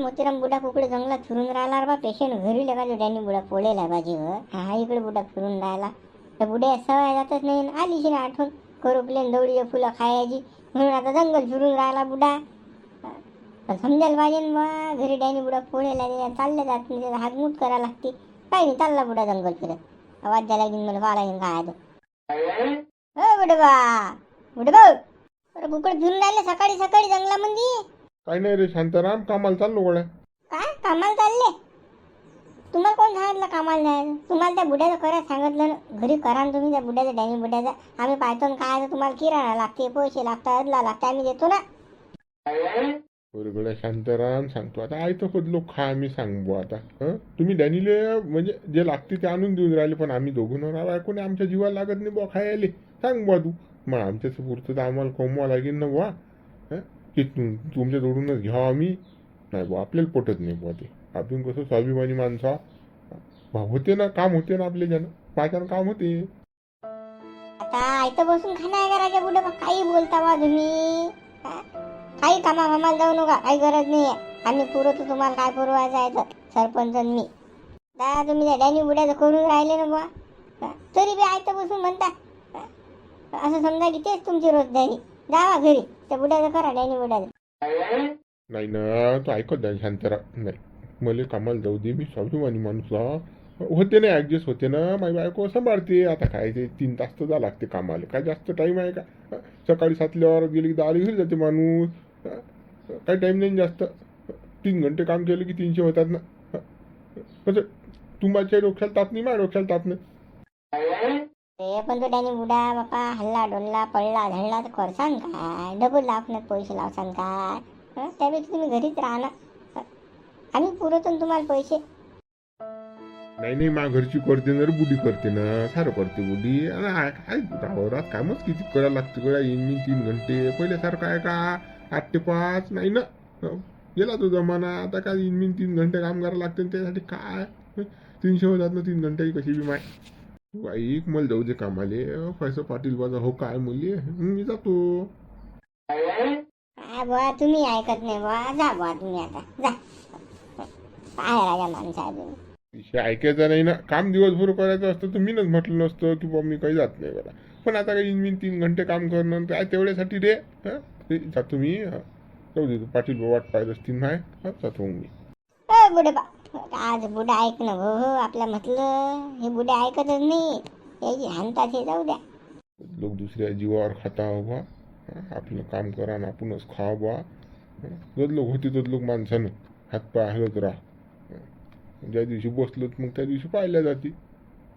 मोतीराम बुडा कुकडे जंगलात फिरून राहिला रे बा. पेशंट घरी लगा जो डॅनी बुडा पोळेला बाजीवर. हा इकडे बुडा फिरून राहिला. त्या बुड्या सवय जातच नाही. आलीशी ना आठवण करोपलेन दवडीचे फुलं खायची म्हणून आता जंगल फिरून राहिला बुडा. पण समजायला पाहिजे ना बा, घरी डॅनी बुडा पोळेला चालले जात नाही. त्याचा हातमूत करायला लागते. काही नाही, चालला बुडा जंगल फिरत. आवाज द्यायला लागेल मला, पाहा लागेल काय आहे तो. बुडबा बुडबा, अरे कुकडे फिरून राहिले सकाळी सकाळी जंगलामध्ये. काही नाही रे शांताराम, कामाला चाललो गोळ्या. काय कामाला चालले? तुम्हाला कोण सांगितलं कामाला जायचं? तुम्हाला त्या बुड्याचं खरं सांगितलं ना, घरी करा ना तुम्ही त्या बुड्याचं, डॅनी बुड्याचं. आम्ही पाहतो ना काय तर तुम्हाला किराणा लागते, पैसे लागतात, अदला लागते, आम्ही देतो ना. बरं गोळ्या शांताराम सांगतो आता. आयतं पडलो खा आम्ही सांगू आता. तुम्ही डॅनीले म्हणजे जे लागते ते आणून देऊन राहिले, पण आम्ही दोघं नवरा बायको नाही, आमच्या जीवाला लागत नाही बुवा खायले. सांग बुवा तू. मग आमच्याच पुरतं तर आम्हाला कमवा लागेल ना बुवा. की तुमच्या जोडूनच घ्यावं आम्ही. नाही बुवा आपल्याला पटत नाही बुवा ते. आपण कसं स्वाभिमानी माणसा होते ना, काम होते ना आपल्या ज्यानं, माझ्यानं काम होते. आता इथं बसून खाणार का राजा बुडे? काही बोलता बा तुम्ही. काही कामाला जाऊ नका, काही गरज नाही आहे. आम्ही पुरवतो तुम्हाला, काय पुरवायचं आहे तर. सरपंच आणि मी. दा तुम्ही त्या डॅनी बुड्याचं करून राहिले ना बुवा, तरी बी आयतं बसून म्हणता. असं समजा की तेच तुमची रोजगारी. जावा घरी, त्या बुड्याचं करा, डॅनी बुड्याचं. नाही ना, तो ऐकत नाही शांताराम. नाही, मला कामाला जाऊ दे, मी स्वाभिमानी माणूस होते ना, ॲडजस्ट होते ना. माझी बायको सांभाळते. आता काय ते 3 तास तर जा लागते कामाला. काय जास्त टाईम आहे का? सकाळी 7ला गेली की 10ला घरी जाते माणूस. काही टाईम नाही जास्त. 3 घंटे काम केलं की 300 होतात ना. कसं तुमच्या डोक्याला ताप नाही, माझ्या डोक्याला ताप नाही. ते पण तो डॅनी बुडा बापा हल्ला डोलला पडला झडला तर करसान काय? डबल लावण्यात पैसे लावसान काय? त्यापेक्षा तुम्ही घरीच राहा ना. आम्ही पुरवतो ना तुम्हाला पैसे. नाही नाही, मा घरची करते ना रे, बुडी करते ना, सारं करते बुडी. काय वावरात कामच किती करायला लागते गड्या. येईन 3 घंटे. पहिल्यासारखं आहे का 8 ते 5? नाही ना, गेला तो जमाना. आता काय येईन 3 घंटे काम करायला लागते, त्यासाठी काय 300 होतात ना 3 घंटे कशी बी. माय ऐक, मला जाऊ दे कामाले. पैसा पाटील बाजा हो काय मुली, मी जातो. काय बुवा तुम्ही ऐकत नाही बुवा. जा बुवा तुम्ही आता जा. काय राजा माणूस आहे तुम्ही. विषय ऐकायचा नाही ना. काम दिवसभर करायचं असतं तर मीनच म्हटलं नसतं की बाबा मी काही जात नाही बघा. पण आता काही मी 3 घंटे काम करणं काय तेवढ्यासाठी रे. जातो मी. जाऊ दे, पाटील वाट पाहिजे असतील नाही. जातो मी. बुडे बा, आज बुडा ऐक ना हो. आपल्या म्हटलं हे बुडे ऐकतच नाही. याची हानतात हे, जाऊ द्या. लोक दुसऱ्या जीवावर खाता बा. आपलं काम करा ना आपणच खा बा. लोक होती तर लोक माणसानं हातपाय हलत राहा. ज्या दिवशी बसलो मग त्या दिवशी पाहिल्या जाते.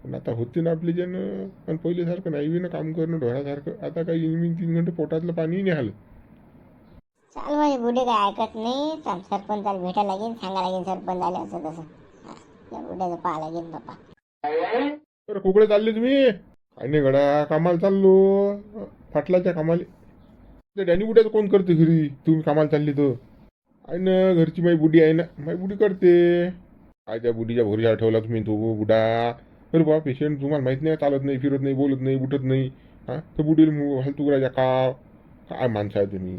पण आता होते ना आपले ज्यानं. आणि पहिल्यासारखं नाही ना काम करणं ढोळासारखं. आता काही 3 घंटे पोटातलं पाणी नाही आलं. चाल माझे बुडे काय ऐकत नाही. चाल सरपंचाला भेटायला लागेल, सांगा लागेल सरपंच आले असं तसं. त्या बुड्याचं पाहा लागेल बापा. तर कुकडे चालले तुम्ही? काही नाही गड्या, कामाला चाललो. फाटलाच्या कामाले. त्या डॅनी बुड्याचं कोण करते घरी? तुम्ही कामाला चालली तर आहे ना. घरची माई बुडी आहे ना, माई बुडी करते. काय त्या बुडीच्या भोरीला ठेवला तुम्ही तो बुडा? अरे बा, पेशंट तुम्हाला माहित नाही, चालत नाही, फिरत नाही, बोलत नाही, उठत नाही. तर बुडीला हलतू करायच्या का? काय माणसं आहे तुम्ही?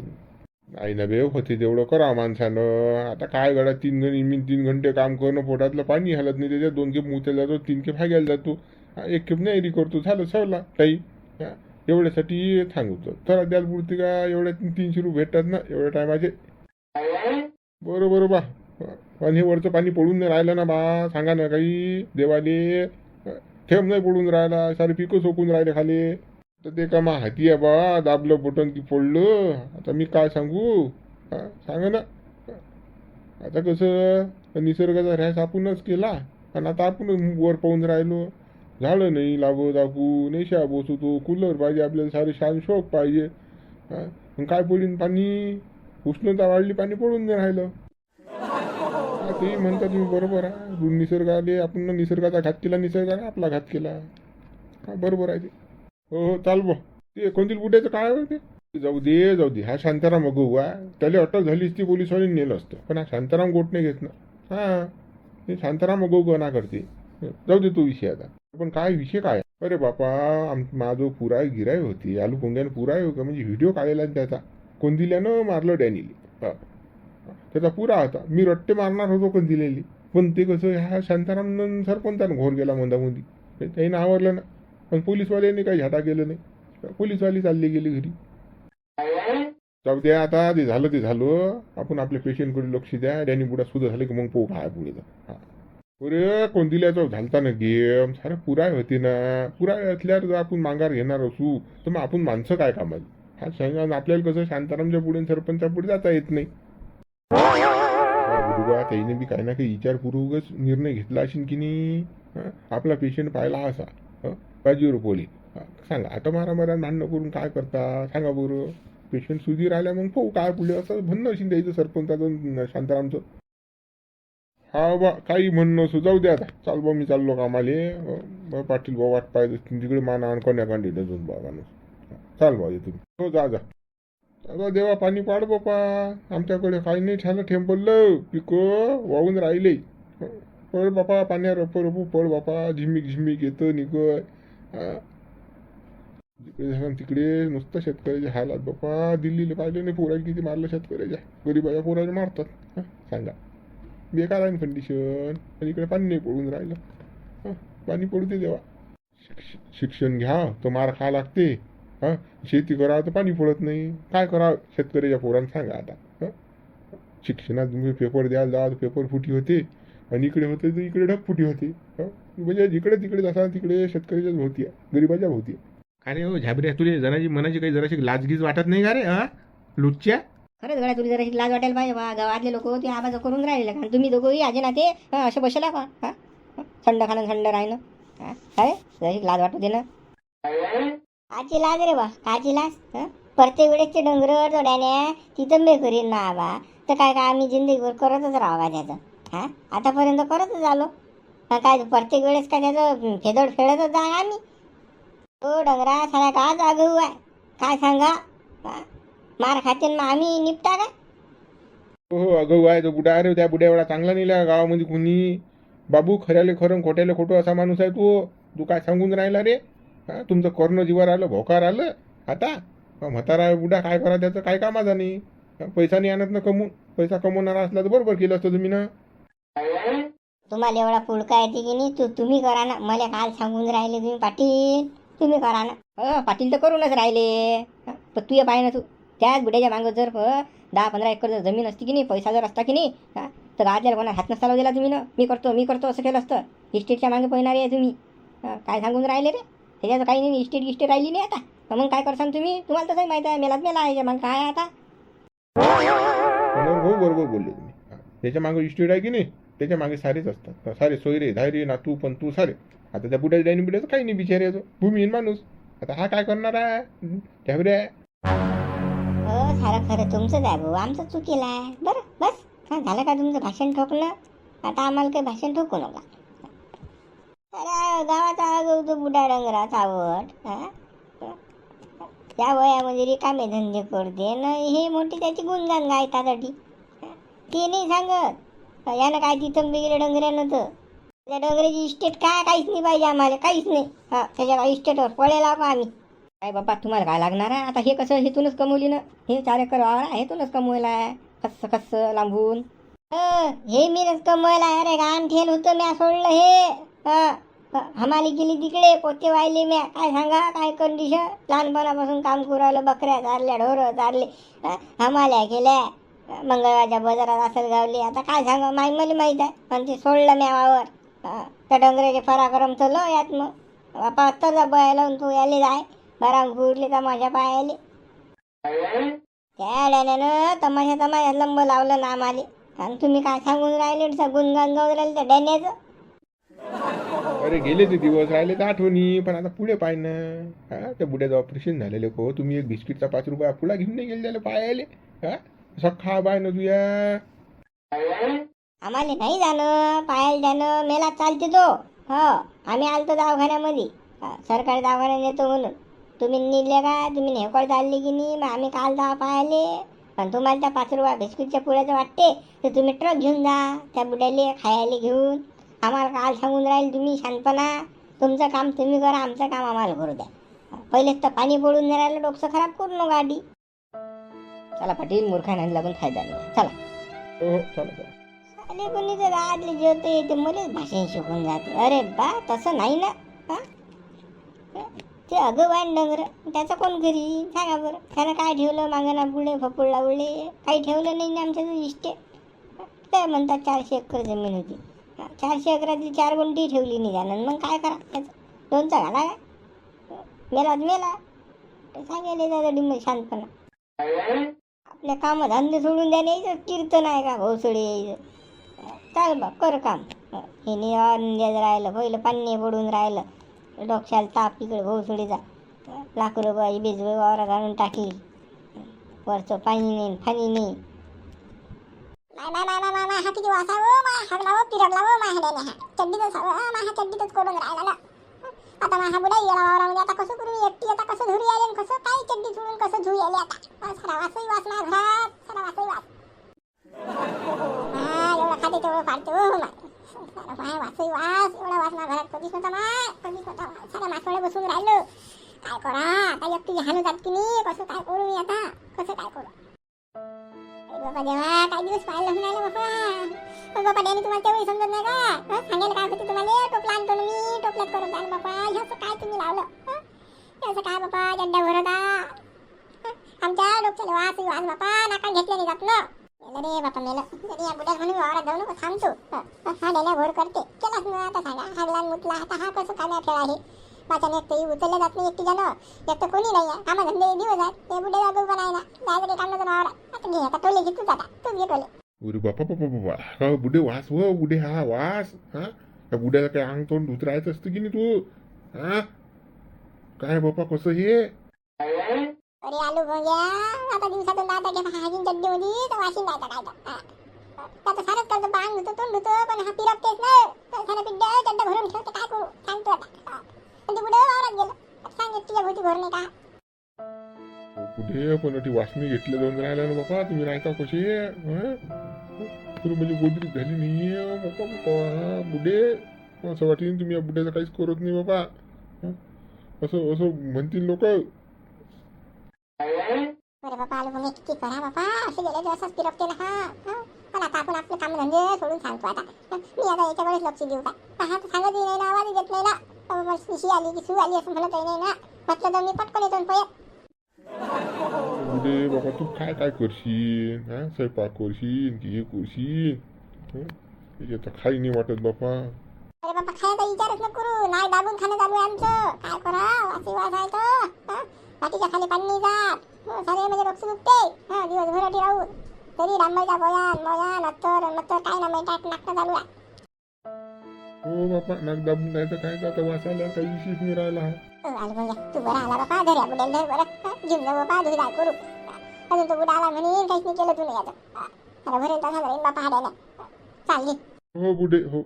नाही ना बेव, होते तेवढं करा माणसानं. आता काय गडा, 3 घंटे काम करणं, पोटातलं पाणी हलत नाही, त्याच्यात 2 खेप मुत्याला जातो, 3 खेप हाग्याला जातो, 1 खेप नाही करतो, झालं सवला टाईम. एवढ्यासाठी सांगतो तर द्याल पुरते का? एवढ्या 300 रुपये भेटतात ना एवढ्या टायमाचे. बरोबर बा. पण हे वरचं पाणी पडून नाही राहिलं ना बा. सांगा ना काही देवाले. थेंब नाही पडून राहिला, सारे पिकं सोकून राहिले खाली. तर ते का मा हाती आहे बा. दाबलं बटन की पडलं. आता मी काय सांगू? सांगा ना. आता कसं निसर्गाचा ऱ्हास आपणच केला. आणि आता आपण वर पाहून राहिलो. झाडं नाही लावू दाखवू, नेशा बसवतो, कूलर पाहिजे आपल्याला, सारे शान शोक पाहिजे. मग काय पडीन पाणी? उष्णता वाढली, पाणी पडून नाही राहिलं. ते म्हणता तुम्ही बरोबर आहे. निसर्गाले आपण निसर्गाचा घात केला, निसर्गाने आपला घात केला. बरोबर आहे ते. हो चाल बा. ते कोणतील बुड्याचं काय होते? जाऊ दे जाऊ दे. हा शांताराम अगो त्याला अटक झालीच ती पोलिसवानी नेलं असतं. पण हा शांताराम गोट नाही घेत ना. हे शांताराम अगो ना करते. जाऊ दे तो विषय आता. पण काय विषय काय? अरे बापा, माझं पुराय गिराय होती. आलू पोंग्यानं पुराय हो का म्हणजे व्हिडिओ काढलेला त्याचा. कोण दिल्यानं मारलं डॅनीले. त्याचा पुरा होता. मी रट्टे मारणार होतो पण दिलेली, पण ते कसं ह्या शांताराम सरपंचानं घोर गेला मंदामंदी, त्याने आवरलं ना. पण पोलीसवाल्यांनी काही झाटा केलं नाही, पोलीसवाली चालली गेली घरी. जाऊ द्या आता, ते झालं ते झालं. आपण आपल्या पेशंटकडे लक्ष द्या. डॅनी बुडा सुद्धा झालं की मग पोहू काय पुढे जा. अरे कोण दिल्याचं झालता ना गेम सारे पुराय होते ना. पुराय असल्यावर जर आपण माघार घेणार असू तर मग आपण माणसं काय कामाली. हा सांगा, आपल्याला कसं शांतारामच्या पुढे सरपंचा पुढे जाता येत नाही. बरोबर, त्याने बी काही ना काही विचारपूर्वकच निर्णय घेतला असेल की नाही. आपला पेशंट पाहिला असा बाजीवर पोली. सांगा आता मारामारा भांडणं करून काय करता सांगा बरं. पेशंट सुधीर आल्या मग पाहू काय पुढे, असं म्हणणं असेल द्यायचं सरपंचाचं शांतारामचं. हा बा काही म्हणणं असू, जाऊ द्या आता. चाल बा, मी चाललो कामाले. पाटील बा वाट पाहिजे तिकडे माना कोण्याकांडी डझून बा माणूस. चाल बा तुम्ही. हो जा जा. अगं देवा पाणी पाड बापा, आमच्याकडे काही नाही झालं. ठेंबलं पिकं वाहून राहिले. पळ बापा पाण्यावर रपू पळ बापा. झिमिक झिमिक येतं निघय. जिकडे झालं तिकडे नुसतं शेतकऱ्याचे हालात बापा. दिल्लीला पाहिले नाही पोराला किती मारलं शेतकऱ्याच्या. गरीबाच्या पोराला मारतात. सांगा बेकार आहे कंडिशन. आणि इकडे पाणी नाही पडून राहिलं. पाणी पडू दे देवा. शिक्षण घ्या तर मार खा लागते. शेती करा तर पाणी पडत नाही. काय करा शेतकऱ्याच्या पोरांना सांगा आता. शिक्षणात तुम्ही पेपर द्यायला जा तर पेपर फुटी होते, आणि इकडे होते तर इकडे ढगफुटी होते. म्हणजे जिकडे तिकडे जसा तिकडे शेतकऱ्याच्याच भोवती आहे, गरीबाच्या भोवती आहे. अरे हो झाबऱ्या, तुले जनाची मनाची काही जराशी लाजगीज वाटत नाही का रे? लुच्च्या खरंच गड्या, तुला जरा लाज वाटायला पाहिजे बा. गावातले लोक ते आवाज करून राहिले का तुम्ही दोघंही आजे ना ते असे बसला का? थंड खाणं थंड राहिलं. अरे जरा लाज वाटू दे ना. काची लाज रे बा, काची लाज. प्रत्येक वेळेसचे डोंगर चढाण्या तिथं मी करीन ना बा. तर काय काय आम्ही जिंदगीभर करतच राहू का त्याचं? आतापर्यंत करतच आलो. काय प्रत्येक वेळेस काय त्याचं फेदड फेडतच जा आम्ही. हो डोंगरा साऱ्या का जागू आहे काय सांगा. मार खाते मग आम्ही निपटा का? हो अगं आहे तो बुडा. अरे त्या बुड्या एवढा चांगला नाही गावामध्ये कोणी. बाबू खऱ्याले खरं खोट्याले खोटं असा माणूस आहे तू काय सांगून राहिला रे? तुमचं कर्ण जीवावर आलं, भोकार आलं. आता म्हातारा बुडा काय करा, त्याचं काय कामाचा नाही. पैसा नाही आणत ना कमवून. पैसा कमवणारा असला तर बरोबर केलं असतं तुम्ही ना. तुम्हाला एवढा पुळका येते की नाही तुम्ही करा ना. मला काल सांगून राहिले तुम्ही पाटील तुम्ही करा ना. पाटील तर करूनच राहिले. पण तू ये पाहिजे ना, तू त्याच बुड्याच्या मागं जर 10-15 एकर जर जमीन असती की नाही, पैसा जर असता की नाही, तर गावातल्या कोणा हात नसता लावू दिला तुम्ही ना. मी करतो असं केलं असतं. इस्टेटच्या मागे पळणारे आहे तुम्ही. काय सांगून राहिले रे? त्याच्यात काही नाही. इस्टेट राहिली नाही आता. मग काय करसान तुम्ही? तुम्हाला तसंही माहिती आहे मेला आहे. मग काय आता हो बरोबर बोलले तुम्ही. त्याच्या मागे इस्टेट आहे की नाही, त्याच्या मागे सारेच असतात. सारे सोयरे धायरे ना तू पण तू सारे. आता त्या बुड्याच्या डायनिंग बुड्याचं काही नाही बिचारायचं. भूमीहीन माणूस. आता हा काय करणार आहे? त्यावरे हो सारं खरं तुमचंच आहे भाऊ, आमचं चुकीला आहे. बरं बस झालं का तुमचं भाषण ठोकणं? आता आम्हाला काही भाषण ठोकू नका. अरे गावाचा गवतो बुडा डोंगराचा आवड. त्या वयामध्ये रिकामे धंदे करते ना. हे मोठी त्याची गुणगान गायतासाठी ते नाही सांगत. यानं काय तिथं बिगले डोंगऱ्यानं तर त्या डोंगराची इस्टेट काहीच नाही पाहिजे आम्हाला, काहीच नाही. त्याच्या इस्टेटवर पळेला का आम्ही? काय बाबा तुम्हाला काय लागणार आहे आता? हे कसं हेतूनच कमवली ना. हे 4 एकर वावर आहे हेतूनच कमवायला आहे. कसं लांबून हे मीनच कमवायला आहे. अरे गाण ठेल होतं म्या सोडलं हे. हमाली गेली तिकडे पोते वाहिले म्या. काय सांगा काय कंडिशन. लहानपणापासून काम करू राहिलं. बकऱ्या चारल्या, ढोरं चारले, हमाल्या केल्या. मंगळवारच्या बाजारात असेल गावले. आता काय सांगा मला माहीत आहे. पण ते सोडलं म्या वावर. त्या डोंगराचे पराक्रम तर लो यात मग बापा तर बया लावून तू याले जाय बराम फुटले तमाशा पायाले. त्या डॅन्यानं तमाशा लंब लावलं ना आम्हाला. आणि तुम्ही काय सांगून राहिले गुणगान गाऊन राहिले त्या डॅन्याचं. अरे गेले ते दिवस, राहिले तर आठवणी. पण आता पुढे पाय ना. त्या बुड्याचं ऑपरेशन झालेलं को तुम्ही एक बिस्किटचा 5 रुपया पुढा घेऊन नाही गेले त्याला पायाले. सखा बाय ना तुया. आम्हाला नाही जाणं पायाला जाणं मेला चालते तो. आम्ही आलतो दवाखान्यामध्ये. सरकारी दवाखान्यात नेतो म्हणून तुम्ही निघले का? तुम्ही नेवकळ चालले की नाही? मग आम्ही काल दवा पायाले. पण तुम्हाला त्या 5 रुपया बिस्किटच्या पुड्याचं वाटते तर तुम्ही ट्रक घेऊन जा त्या बुड्याले खायला घेऊन. आम्हाला काल सांगून राहील तुम्ही शांतपणा. तुमचं काम तुम्ही करा, आमचं काम आम्हाला करू द्या. पहिलेच तर पाणी पडून नाही राहिलं. डोकं खराब करू नका गाडी. चला पाटील मूर्खा नाही लागून फायदा नाही. चला हो चला चला. अरे कोणी जर आडले जेवते ते मलाच भाषण शिकून जाते. अरे बा तसं नाही ना. हा? ते अगवान डंगर त्याचं कोण घरी सांगा बरं. त्यानं काय ठेवलं मागं पुढे फपुडला उडले काही ठेवलं नाही ना आमच्या इष्टे. काय म्हणतात 400 एकर जमीन होती. 400 एकरातली 4 गुंठी ठेवली नाही त्यानं. मग काय करा त्याचं दोनचा घाला काय मेला मेला सांगायला दादा डिंब शांतपणा. आपल्या कामं धंदे सोडून द्या नाही कीर्तन आहे का भोसडे यायचं. चाल बा कर काम. हे निवांत राहिलं पहिलं पाणी पडून राहिलं डोक्याला ताप इकडे भोसडीचा. लाख रुपये बेजवे वावरात आणून टाकली. वरचं पाणी नाही फानी नाही. हा किती वासा हो मा हागला हो पिरडला हो मा ह्याने हा चड्डीतच हा चड्डीतच कोडून राहिला ना. आता माझा बुडा येला वावरामध्ये आता कसं करू एकटी आता कसं धुरी आले आणि कसं काय चड्डी सोडून कसं धुई आले आता. सारा वासही वास माझ्या घरात सारा वासही वास. हा एवढा खाते तेवढं फाडते हो माय. माय वासही वास एवढा वास माझ्या घरात कधीच नव्हता माय कधीच नव्हता. सारा मासवडे बसून राहिलो काय करा आता एकटी हालू जात की नाही कसं काय करू मी आता कसं काय करू. बाबा देवा काही दिवस पाहिलं नाही बाबा. पण बाबा डॅनी तुम्हाला तेवढी समजत नाही का. सांगायला काय होते तुम्हाला टोपला आणतो ना मी टोपल्यात करून द्याल बाबा. ह्याचं काय तुम्ही लावलं ह्याचं काय बाबा जड्डा भरता आमच्या डोक्याला वास वास बापा नाका घेतले नाही जात ना. मेलं रे बापा मेलं. तरी या बुड्यात म्हणून वावरात जाऊ नको थांबतो. हा डेल्या भोर करते केलाच ना आता सांगा हागला मुतला आता हा कसं काय खेळ आहे. माझ्याने एक तरी उचलले जात नाही एकटी जाणं. एक तर कोणी नाही आहे कामा धंदे दिवस आहेत हे बुड्या जागो पण आहे ना जायचं काही काम नव्हतं वावरात. आता घे आता टोले घेतोच आता तूच घे टोले. अरे बापा बापा बाबा हा बुडे वास हो बुडे हा वास. हा त्या बुड्याला काय अंग तोंड धुतरायचं असतं की नाही तू. हा काय बापा कसं हे. अरे आलू भोंग्या आता दिवसातून 10 टक्के हाजीन चड्डी होती तर वाशिन जायचा काय तर. त्याचं सारंच करतो बांग धुतो तोंड धुतो पण हा पिरपतेच नाही. त्यानं पिड्डा चड्डा भरून ठेवते काय करू सांगतो आता. पण ते बुडे वावरात गेलं सांग एकटीच्या भोवती भरणे का. कुठे पण ती वासनी घेतले जाऊन राहिला ना बापा तुम्ही राहता कसे. तुला म्हणजे गोदरी झाली नाहीये बापा बापा बुडे. असं वाटेल तुम्ही या बुड्याचं काहीच करत नाही बाबा. असं असं म्हणतील लोक. अरे बापा आलू भोंगे किती करा बापा असे गेले तर असंच पिरपते ना. हा पण आता आपण आपलं काम धंदे सोडून सांगतो आता. मी आता याच्याकडेच लक्ष देऊ काय. हा तर सांगतही नाही ना आवाजही देत नाही ना. शिशी आली की सू आली असं म्हणतही नाही ना. म्हटलं तर मी पटकन येतो पळत. बुडे बाबा तू काय काय करशील. हा स्वयंपाक करशील की हे करशील. त्याच्यात खाई नाही वाटत बापा. अरे बाबा खायचा विचारच नको करू नाही दाबून खाणं चालू आहे आमचं. काय करा वासी वास आहे तो. पाठीच्या खाली पाणी जात सारे म्हणजे डोकं दुखते. हा दिवसभर अटी राहू तरी डांबरच्या बोयान अत्तर नत्तर काय ना माहिती नाटकं चालू आहे. हो बापा नाक दाबून जायचं काय आता वासायला काही विशेष नाही राहिला. आलं म्हणजे तू बरा आला बापा घरी बुड्याला धर बरं घेऊन जाऊ बापा धुई जाय करू. अजून तो बुडा आला म्हणे काहीच नाही केलं तू नाही याचं. अरे भरेल तसा जाईन बापा हाड्याने चालली. हो बुडे हो.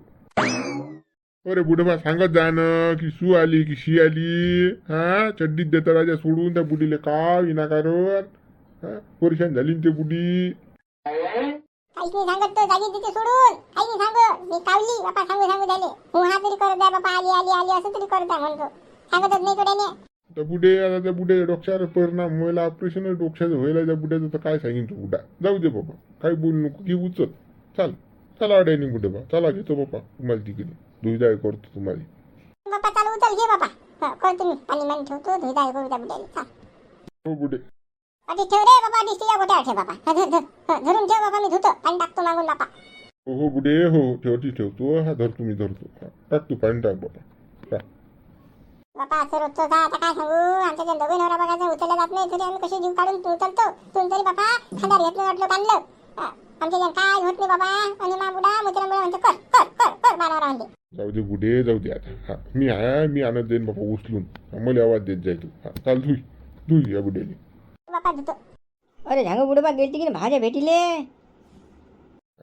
अरे बुडे बा सांगत जा ना की सू आली की शी आली. हा चड्डीत देता राजा सोडून त्या बुडीले का विनाकारण. परेशान झाली ते बुडी. काहीच नाही सांगत तो जागी तिथे सोडून काही नाही सांग. मी कावली बापा सांगू सांगू झाले हो हा तरी करत आहे बापा आली आली आली असं तरी करत आहे म्हणतो. सांगतच नाही थोड्याने. त्या बुडे आता त्या बुड्याच्या डोक्यावर परिणाम व्हायला ऑपरेशन डोक्याचं व्हायला त्या बुड्याचं तर काय सांगेन तो बुडा. जाऊ दे बाबा काही बोलू नको की उचल चाल. चला अड्यानी बुडे बा चला घेतो बापा तुम्हाला तिकडे धुईदाय करतो तुम्हाला. बापा चालू उचल घे बापा करतो मी पाणी मान ठेवतो धुईदाय करू त्या बुड्याला चाल. हो बुडे आधी ठेव रे बाबा डिस्टीच्या गोट्यावर ठेव बापा. धरून ठेव बापा मी धुतो पाणी टाकतो मागून बापा. हो बुडे हो ठेवतो हा धरतो मी धरतो. टाक तू पाणी टाक बापा. बापा असं रोजचं जा आता काय सांगू आमच्या त्या दोघे नवरा बघायचं उचलला जात नाही तरी आम्ही कशी जीव काढून उचलतो. तू तरी बापा खांद्यावर घेतलं वाटलं काढलं. आमच्या जण काय होत नाही बाबा. आणि मा बुडा मुचरा मुळे म्हणतो कर कर कर कर बाणावर म्हणते. जाऊ दे बुडे जाऊ दे आता. हा मी आहे मी आणत जाईन बापा उचलून. मला आवाज देत जाय तू. हा चाल धुई या बुड्याने. बापा धुतो. अरे झांग बुडे बा गेलती की भाज्या भेटिले.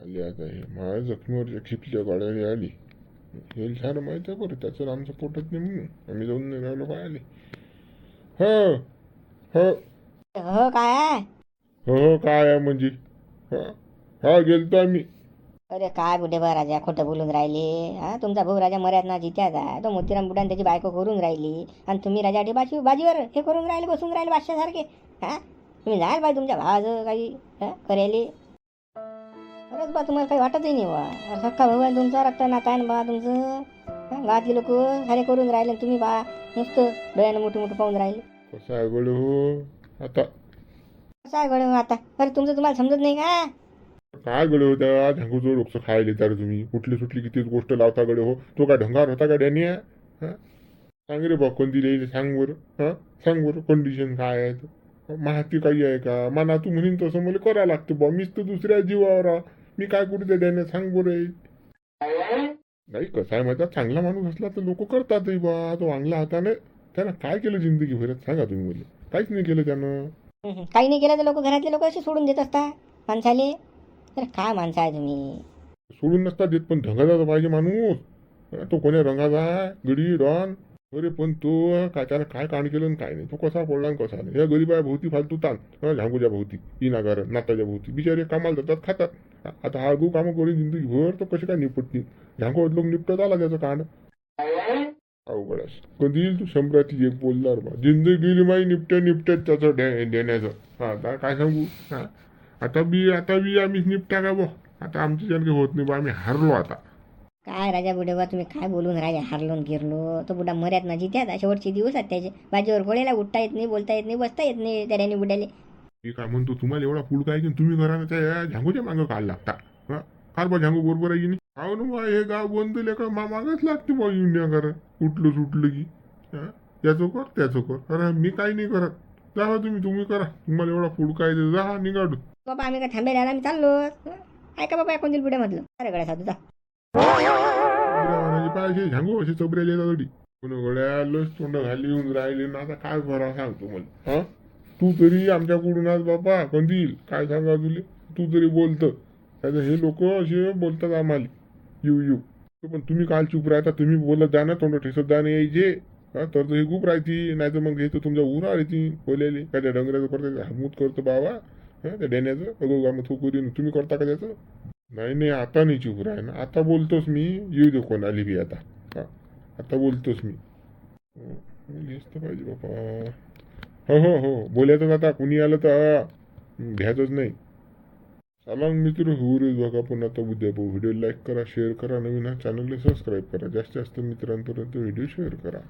आली आता हे माझ्या जखमीवर खिपल्या गाड्याने आली. हे छान माहिती आहे बरं त्याचं आमचं पोटत नाही म्हणून आम्ही जाऊन नाही राहिलो काय आले. हो हो हो काय हो काय आहे म्हणजे. हा हा गेलतो आम्ही. अरे काय बुडे बा राजा खोटं बोलून राहिले. हा तुमचा भाऊ राजा मर्याद ना जित्याचा आहे तो मोतीराम बुडान त्याची बायको करून राहिली आणि तुम्ही राजा बाजीवर हे करून राहिले बसून राहिले बादशासारखे. हा तुम्ही जाल बाई तुमच्या भावाचं काही करायले. खरंच बा तुम्हाला काही वाटतही नाही बा सक्का भाऊ आहे तुमचा रक्त नाता आहे ना बा तुमचं गावातली लोक सारे करून राहिले तुम्ही बा नुसतं डोळ्यानं मोठं मोठं पाहून राहिले कसं आहे गड हो आता कसं आहे गड्या आता अरे तुमचं तुम्हाला समजत नाही का काय गडे होत्या झांगूचं डोकं खायला तर तुम्ही कुठली सुटली कितीच गोष्ट लावता गडे हो तो काय ढंगार होता का डॅनी सांग रे बा कोणती लिहिली सांग बरं सांग बरं कंडिशन काय आहे तर. माहिती काही आहे का मना तू म्हणीन तसं मला करायला लागतं बा मीच तर दुसऱ्या जीवावर आहे. मी काय करू त्या डॅने सांग बरं नाही कसं आहे माहिती चांगला माणूस असला तर लोक करतातही बा तो चांगला हाताने त्यानं काय केलं जिंदगी भरत सांगा तुम्ही मला काहीच नाही केलं त्यानं काही नाही केलं तर लोक घरातले लोक असे सोडून देत असतात माणसाले अरे काय माणसं आहे तुम्ही सोडून नसतात देत पण ढंगाचा तर पाहिजे माणूस तो कोण्या रंगाचा आहे गडी डॉन अरे पण तो काय त्यानं काय कांड केलं आणि काय नाही तो कसा पडला आणि कसा नाही या गरीबाया भोवती फालतू ताण झांगूच्या भोवती इनागार नाताच्या भोवती बिचारे कामाला जातात खातात आता हा गो कामं करून जिंदगी भर तो कसे काय निपटतील झांगो लोक निपटत आला त्याचं कांड अवघडच कधी येईल तू शंभराची एक बोलणार बा जिंदगी गेली माई निपट्यात त्याचं देण्याचं आता काय सांगू आता बी आम्ही निपटा का बा आता आमच्या जनके होत नाही बा आम्ही हारलो आता काय राजा बुडेबा तुम्ही काय बोलून राजा हारलो गिरलो तो बुडा मर्याद ना जित्यात शेवटचे दिवस आहेत त्याचे बाजीवर गोळ्याला उठता येत नाही बोलता येत नाही बसता येत नाही त्या डॅनी बुड्याले मी काय म्हणतो तुम्हाला एवढा फूड काय की तुम्ही घरानं त्या झांगूच्या मागं काढ लागता फार बा झांगू बरोबर आहे की नाही हो ना बा हे गाव बंद लेकर मागच लागते बा युनिया करा उठलं सुटलं की याचं कर त्याचं कर अरे मी काही नाही करत जा तुम्ही करा तुम्हाला एवढा फूड काय दे जा निघाडू बाबा आम्ही काय थांबेल आम्ही चाललो ऐका बाबा कोणतील बुड्या म्हटलं अरे गड्या साधू जा पाहिजे झांगू असे चबऱ्याला येतात कोणी गड्या लस तोंड घाली येऊन राहिले ना आता काय करा सांगतो मला तू तरी आमच्याकडून आज बाबा कंदील काय सांगा तुले तू तरी बोलतं त्याचं हे लोक असे बोलतात आम्हाला येऊ पण तुम्ही काल चूप राहता तुम्ही बोलत जा ना तोंड ठेसत जा नाही यायचे तर हे खूप राहती नाही तर मग हे तर तुमच्या उरा राहती बोलायले काय त्या डंगऱ्याचं करतं हातमूत करतं बाबा त्या डेण्याचं अगो आम्ही थोकून तुम्ही करता का त्याचं नाही आता नाही चूप राह ना आता बोलतोस मी येऊ दे कोण आली बी आता आता बोलतोस मी हेच तर पाहिजे बापा हो बोलायचं आता कुणी आलं तर घ्यायचंच नाही चला मित्र हो रे बघा पण आता उद्या व्हिडिओ लाईक करा शेअर करा नवीन चॅनलला सबस्क्राईब करा जास्तीत जास्त मित्रांपर्यंत व्हिडिओ शेअर करा